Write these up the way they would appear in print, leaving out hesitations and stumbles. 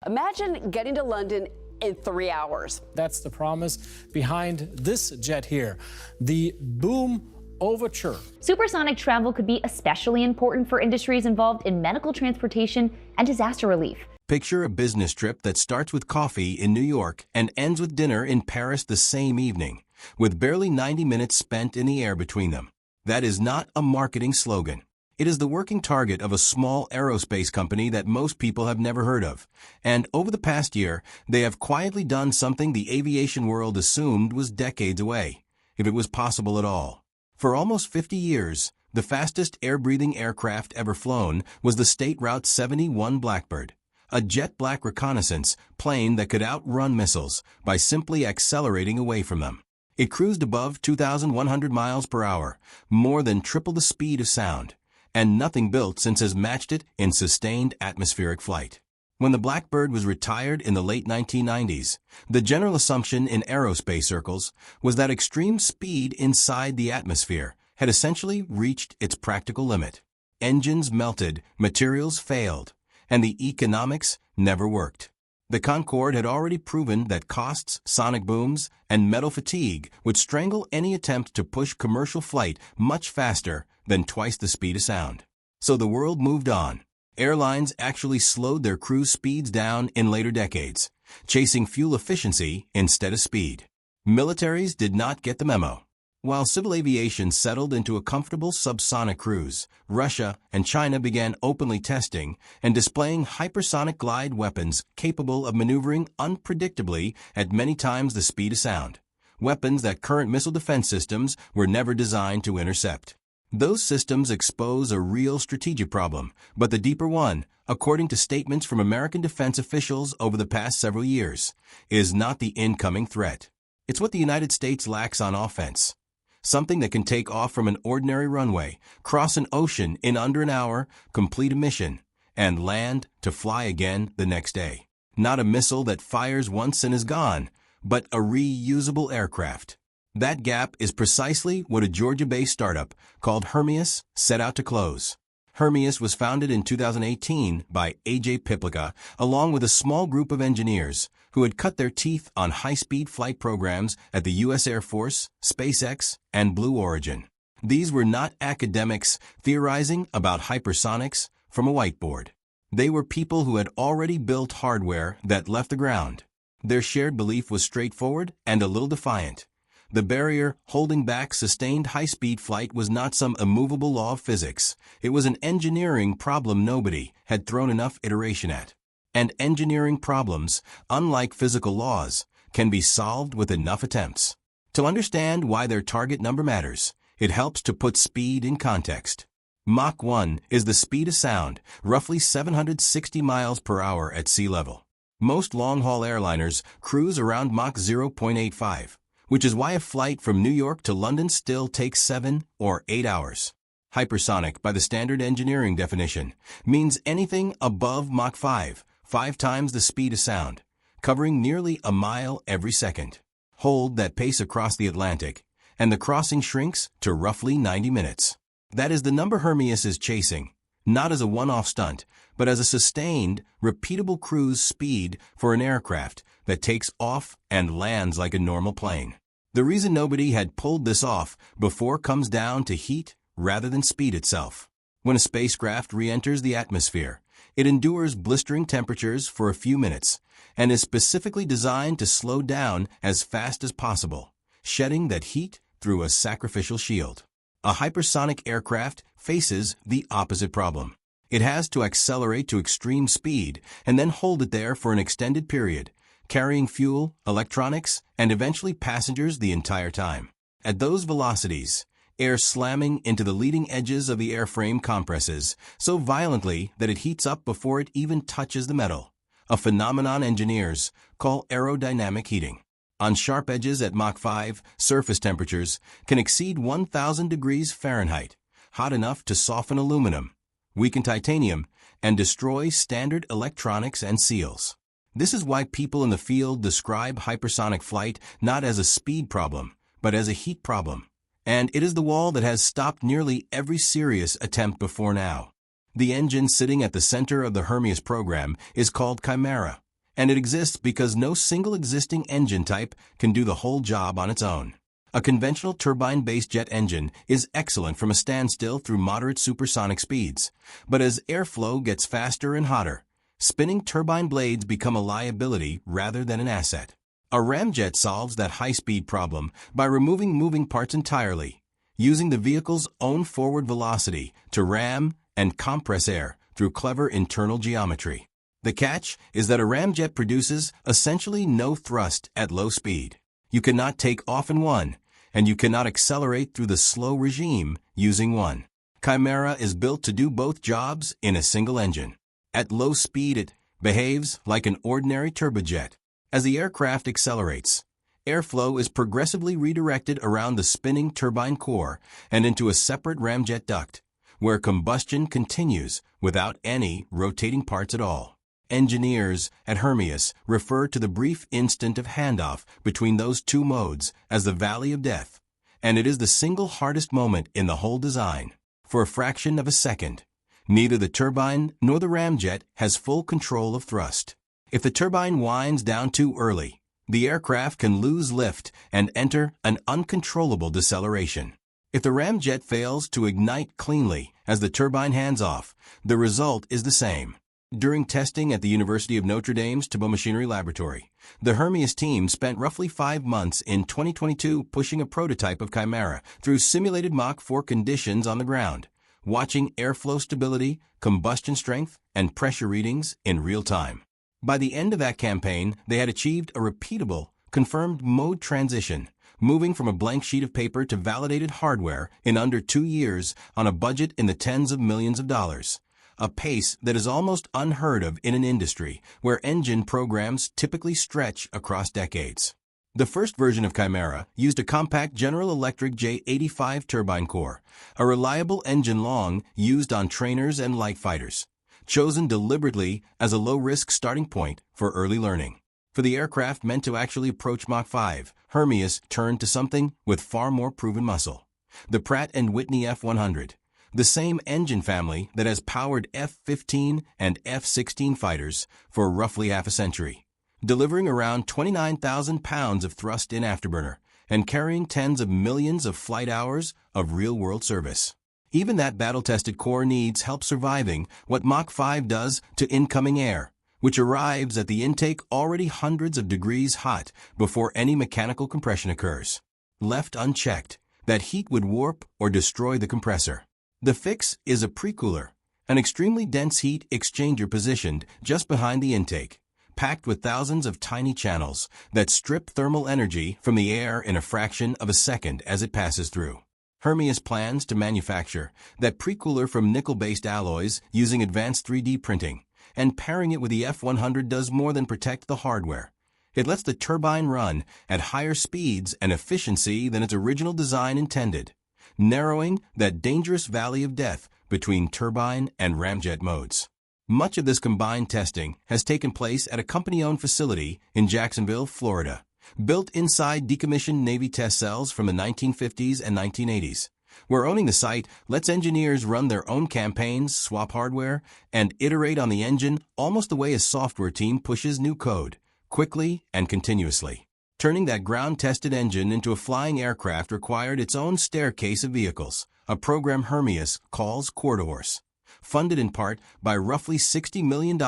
Imagine getting to London in 3 hours. That's the promise behind this jet here, the Boom Overture. Supersonic travel could be especially important for industries involved in medical transportation and disaster relief. Picture a business trip that starts with coffee in New York and ends with dinner in Paris the same evening, with barely 90 minutes spent in the air between them. That is not a marketing slogan. It is the working target of a small aerospace company that most people have never heard of. And over the past year, they have quietly done something the aviation world assumed was decades away, if it was possible at all. For almost 50 years, the fastest air-breathing aircraft ever flown was the State Route 71 Blackbird, a jet-black reconnaissance plane that could outrun missiles by simply accelerating away from them. It cruised above 2,100 miles per hour, more than triple the speed of sound, and nothing built since has matched it in sustained atmospheric flight. When the Blackbird was retired in the late 1990s, the general assumption in aerospace circles was that extreme speed inside the atmosphere had essentially reached its practical limit. Engines melted, materials failed, and the economics never worked. The Concorde had already proven that costs, sonic booms, and metal fatigue would strangle any attempt to push commercial flight much faster than twice the speed of sound. So the world moved on. Airlines actually slowed their cruise speeds down in later decades, chasing fuel efficiency instead of speed. Militaries did not get the memo. While civil aviation settled into a comfortable subsonic cruise, Russia and China began openly testing and displaying hypersonic glide weapons capable of maneuvering unpredictably at many times the speed of sound, weapons that current missile defense systems were never designed to intercept. Those systems expose a real strategic problem, but the deeper one, according to statements from American defense officials over the past several years, is not the incoming threat. It's what the United States lacks on offense. Something that can take off from an ordinary runway, cross an ocean in under an hour, complete a mission, and land to fly again the next day. Not a missile that fires once and is gone, but a reusable aircraft. That gap is precisely what a Georgia-based startup called Hermeus set out to close. Hermeus was founded in 2018 by A.J. Piplica, along with a small group of engineers who had cut their teeth on high-speed flight programs at the U.S. Air Force, SpaceX, and Blue Origin. These were not academics theorizing about hypersonics from a whiteboard. They were people who had already built hardware that left the ground. Their shared belief was straightforward and a little defiant. The barrier holding back sustained high-speed flight was not some immovable law of physics. It was an engineering problem nobody had thrown enough iteration at. And engineering problems, unlike physical laws, can be solved with enough attempts. To understand why their target number matters, it helps to put speed in context. Mach 1 is the speed of sound, roughly 760 miles per hour at sea level. Most long-haul airliners cruise around Mach 0.85. Which is why a flight from New York to London still takes 7 or 8 hours. Hypersonic, by the standard engineering definition, means anything above Mach 5, 5 times the speed of sound, covering nearly a mile every second. Hold that pace across the Atlantic, and the crossing shrinks to roughly 90 minutes. That is the number Hermeus is chasing, not as a one-off stunt, but as a sustained, repeatable cruise speed for an aircraft that takes off and lands like a normal plane. The reason nobody had pulled this off before comes down to heat rather than speed itself. When a spacecraft re-enters the atmosphere, it endures blistering temperatures for a few minutes and is specifically designed to slow down as fast as possible, shedding that heat through a sacrificial shield. A hypersonic aircraft faces the opposite problem. It has to accelerate to extreme speed and then hold it there for an extended period, carrying fuel, electronics, and eventually passengers the entire time. At those velocities, air slamming into the leading edges of the airframe compresses so violently that it heats up before it even touches the metal, a phenomenon engineers call aerodynamic heating. On sharp edges at Mach 5, surface temperatures can exceed 1,000 degrees Fahrenheit, hot enough to soften aluminum, weaken titanium, and destroy standard electronics and seals. This is why people in the field describe hypersonic flight not as a speed problem, but as a heat problem. And it is the wall that has stopped nearly every serious attempt before now. The engine sitting at the center of the Hermeus program is called Chimera. And it exists because no single existing engine type can do the whole job on its own. A conventional turbine-based jet engine is excellent from a standstill through moderate supersonic speeds, but as airflow gets faster and hotter, spinning turbine blades become a liability rather than an asset. A ramjet solves that high-speed problem by removing moving parts entirely, using the vehicle's own forward velocity to ram and compress air through clever internal geometry. The catch is that a ramjet produces essentially no thrust at low speed. You cannot take off in one, and you cannot accelerate through the slow regime using one. Chimera is built to do both jobs in a single engine. At low speed, it behaves like an ordinary turbojet. As the aircraft accelerates, airflow is progressively redirected around the spinning turbine core and into a separate ramjet duct, where combustion continues without any rotating parts at all. Engineers at Hermeus refer to the brief instant of handoff between those two modes as the Valley of Death, and it is the single hardest moment in the whole design. For a fraction of a second, neither the turbine nor the ramjet has full control of thrust. If the turbine winds down too early, the aircraft can lose lift and enter an uncontrollable deceleration. If the ramjet fails to ignite cleanly as the turbine hands off, the result is the same. During testing at the University of Notre Dame's Turbomachinery Laboratory, the Hermeus team spent roughly 5 months in 2022 pushing a prototype of Chimera through simulated Mach 4 conditions on the ground, watching airflow stability, combustion strength, and pressure readings in real time. By the end of that campaign, they had achieved a repeatable, confirmed mode transition, moving from a blank sheet of paper to validated hardware in under 2 years on a budget in the tens of millions of dollars. A pace that is almost unheard of in an industry where engine programs typically stretch across decades. The first version of Chimera used a compact General Electric J85 turbine core, a reliable engine long used on trainers and light fighters, chosen deliberately as a low-risk starting point for early learning. For the aircraft meant to actually approach Mach 5, Hermeus turned to something with far more proven muscle: the Pratt & Whitney F100. The same engine family that has powered F-15 and F-16 fighters for roughly half a century, delivering around 29,000 pounds of thrust in afterburner and carrying tens of millions of flight hours of real-world service. Even that battle-tested core needs help surviving what Mach 5 does to incoming air, which arrives at the intake already hundreds of degrees hot before any mechanical compression occurs. Left unchecked, that heat would warp or destroy the compressor. The fix is a precooler, an extremely dense heat exchanger positioned just behind the intake, packed with thousands of tiny channels that strip thermal energy from the air in a fraction of a second as it passes through. Hermeus plans to manufacture that precooler from nickel-based alloys using advanced 3D printing, and pairing it with the F100 does more than protect the hardware. It lets the turbine run at higher speeds and efficiency than its original design intended, narrowing that dangerous valley of death between turbine and ramjet modes. Much of this combined testing has taken place at a company-owned facility in Jacksonville, Florida, built inside decommissioned Navy test cells from the 1950s and 1980s, where owning the site lets engineers run their own campaigns, swap hardware, and iterate on the engine almost the way a software team pushes new code, quickly and continuously. Turning that ground-tested engine into a flying aircraft required its own staircase of vehicles, a program Hermeus calls Quarterhorse, funded in part by roughly $60 million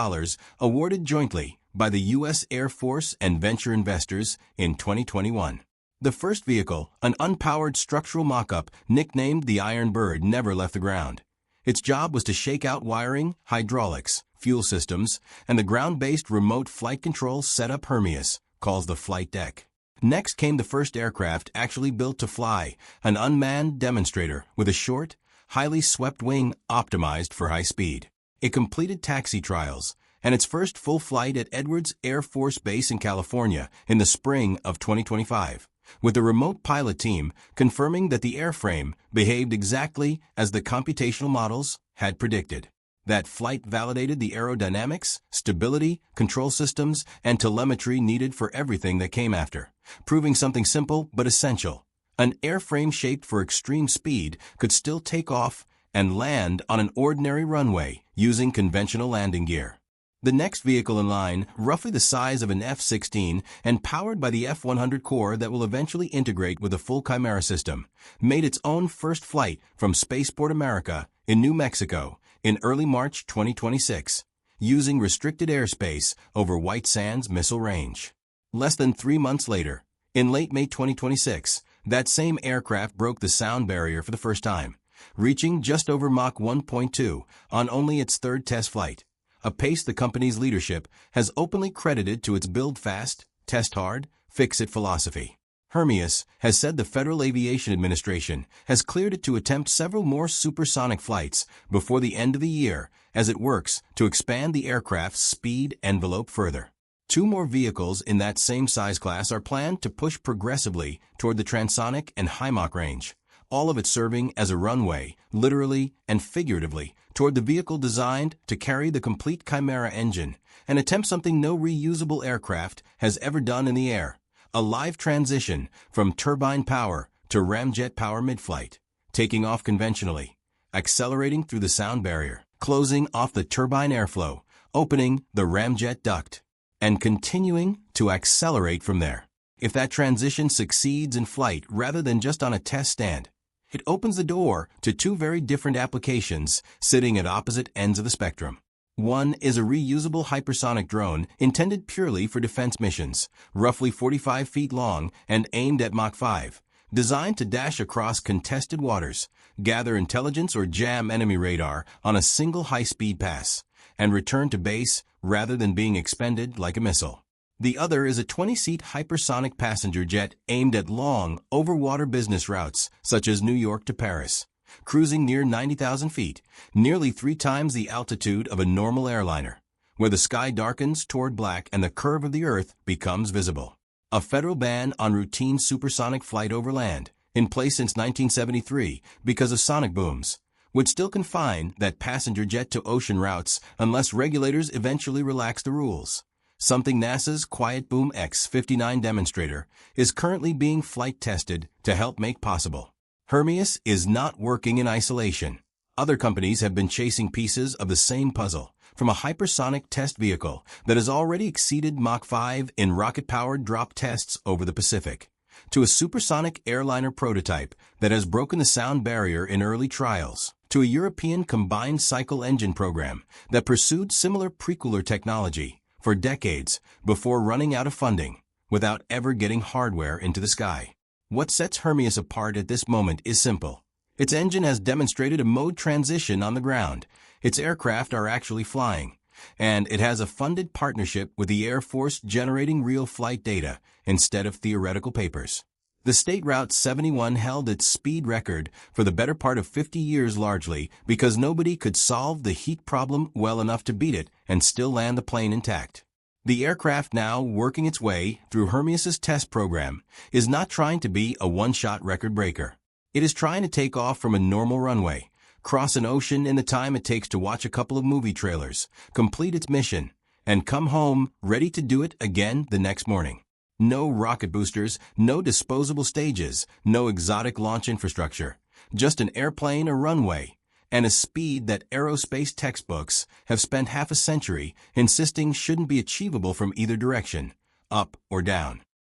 awarded jointly by the U.S. Air Force and venture investors in 2021. The first vehicle, an unpowered structural mock-up nicknamed the Iron Bird, never left the ground. Its job was to shake out wiring, hydraulics, fuel systems, and the ground-based remote flight control setup Hermeus calls the flight deck. Next came the first aircraft actually built to fly, an unmanned demonstrator with a short, highly swept wing optimized for high speed. It completed taxi trials and its first full flight at Edwards Air Force Base in California in the spring of 2025, with the remote pilot team confirming that the airframe behaved exactly as the computational models had predicted. That flight validated the aerodynamics, stability, control systems, and telemetry needed for everything that came after, proving something simple but essential. An airframe shaped for extreme speed could still take off and land on an ordinary runway using conventional landing gear. The next vehicle in line, roughly the size of an F-16 and powered by the F-100 core that will eventually integrate with a full Chimera system, made its own first flight from Spaceport America in New Mexico in early March 2026, using restricted airspace over White Sands Missile Range. Less than 3 months later, in late May 2026, that same aircraft broke the sound barrier for the first time, reaching just over Mach 1.2 on only its third test flight, a pace the company's leadership has openly credited to its build fast, test hard, fix it philosophy. Hermeus has said the Federal Aviation Administration has cleared it to attempt several more supersonic flights before the end of the year as it works to expand the aircraft's speed envelope further. 2 more vehicles in that same size class are planned to push progressively toward the transonic and high Mach range, all of it serving as a runway, literally and figuratively, toward the vehicle designed to carry the complete Chimera engine and attempt something no reusable aircraft has ever done in the air, a live transition from turbine power to ramjet power mid-flight, taking off conventionally, accelerating through the sound barrier, closing off the turbine airflow, opening the ramjet duct, and continuing to accelerate from there. If that transition succeeds in flight rather than just on a test stand, it opens the door to 2 very different applications sitting at opposite ends of the spectrum. One is a reusable hypersonic drone intended purely for defense missions, roughly 45 feet long and aimed at Mach 5, designed to dash across contested waters, gather intelligence or jam enemy radar on a single high-speed pass, and return to base rather than being expended like a missile. The other is a 20-seat hypersonic passenger jet aimed at long, over-water business routes, such as New York to Paris, cruising near 90,000 feet, nearly 3 times the altitude of a normal airliner, where the sky darkens toward black and the curve of the Earth becomes visible. A federal ban on routine supersonic flight over land, in place since 1973 because of sonic booms, would still confine that passenger jet to ocean routes unless regulators eventually relax the rules. Something NASA's Quiet Boom X-59 demonstrator is currently being flight tested to help make possible. Hermeus is not working in isolation. Other companies have been chasing pieces of the same puzzle, from a hypersonic test vehicle that has already exceeded Mach 5 in rocket-powered drop tests over the Pacific, to a supersonic airliner prototype that has broken the sound barrier in early trials, to a European combined cycle engine program that pursued similar precooler technology for decades before running out of funding, without ever getting hardware into the sky. What sets Hermeus apart at this moment is simple. Its engine has demonstrated a mode transition on the ground, its aircraft are actually flying, and it has a funded partnership with the Air Force generating real flight data instead of theoretical papers. The State Route 71 held its speed record for the better part of 50 years largely because nobody could solve the heat problem well enough to beat it and still land the plane intact. The aircraft now working its way through Hermeus's test program is not trying to be a one-shot record breaker. It is trying to take off from a normal runway, cross an ocean in the time it takes to watch a couple of movie trailers, complete its mission, and come home ready to do it again the next morning. No rocket boosters, no disposable stages, no exotic launch infrastructure, just an airplane or runway, and a speed that aerospace textbooks have spent half a century insisting shouldn't be achievable from either direction, up or down.